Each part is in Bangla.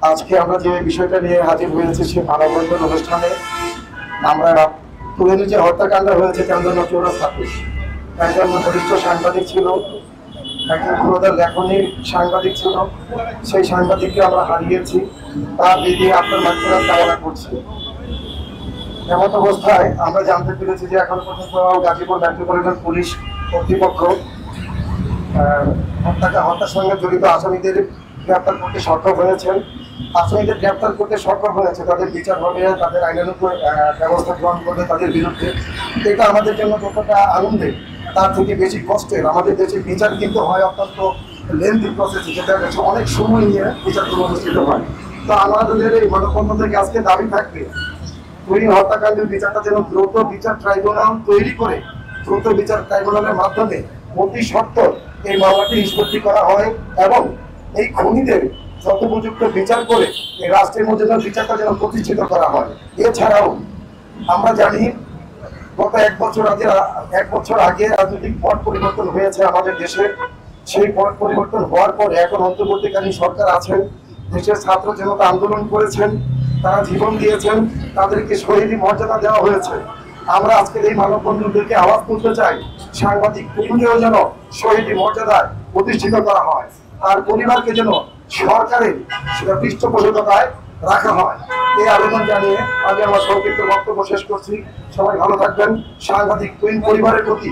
আজকে আমরা যে বিষয়টা নিয়ে হাজির হয়েছি সে মানববন্ধন অনুষ্ঠানে আমরা তুলে নিয়ে যে হত্যাকাণ্ড হয়েছে চন্দনা চৌরাস্তাতে একজন বরিষ্ঠ সাংবাদিক ছিল, একজন পুরোদের লেখনী সাংবাদিক ছিল, সেই সাংবাদিককে আমরা হারিয়েছি। তার দিদি আপনার মাত্রার কামনা করছি। এমন অবস্থায় আমরা জানতে পেরেছি যে এখন পর্যন্ত গাজীপুর মেট্রোপলিটন পুলিশ কর্তৃপক্ষ হত্যার সঙ্গে জড়িত আসামিদের গ্রেপ্তার করতে সক্ষম হয়েছেন। আসামিদের গ্রেপ্তার করতে সক্ষম হয়েছে, তাদের বিচার হবে, তাদের আইনানুগ ব্যবস্থা গ্রহণ করবে তাদের বিরুদ্ধে। এটা আমাদের জন্য যতটা আনন্দের তার থেকে বেশি কষ্টের। আমাদের দেশে বিচার কিন্তু হয় অত্যন্ত লেন্থি প্রসেস, যেটা অনেক সময় নিয়ে বিচারগুলো অনুষ্ঠিত হয়। তো আমাদের এই মানববন্ধন থেকে আজকে দাবি থাকবে তুহিন হত্যাকাণ্ডের বিচারটা যেন দ্রুত বিচার ট্রাইব্যুনাল তৈরি করে দ্রুত বিচার ট্রাইব্যুনালের মাধ্যমে অতি সত্বর এই মামলাটি নিষ্পত্তি করা হয় এবং এই খুনিদের যথোপযুক্ত বিচার করে এই রাষ্ট্রের মধ্যে বিচারটা যেন প্রতিষ্ঠিত করা হয়। এছাড়াও আমরা জানি গত এক বছর আগে রাজনৈতিক পট পরিবর্তন হয়েছে আমাদের দেশে। সেই পট পরিবর্তন হওয়ার পর এখন অন্তর্বর্তীকালীন সরকার আছেন। দেশের ছাত্র জনতা আন্দোলন করেছেন, তারা জীবন দিয়েছেন, তাদেরকে শহীদি মর্যাদা দেওয়া হয়েছে। আমরা আজকের এই মানববন্ধনদেরকে আওয়াজ তুলতে চাই, সাংবাদিক তুহিনকেও যেন শহীদি মর্যাদায় প্রতিষ্ঠিত করা হয়, আর পরিবারকে যেন সরকারের পৃষ্ঠপোষকতায় রাখা হয়। এই আবেদন জানিয়ে আমি আমার সংক্ষিপ্ত বক্তব্য শেষ করছি। সবাই ভালো থাকবেন। সাংবাদিক তুহিন পরিবারের প্রতি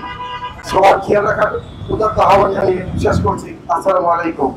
সবার খেয়াল রাখার উদাত্ত আহ্বান জানিয়ে শেষ করছি। আসসালামু আলাইকুম।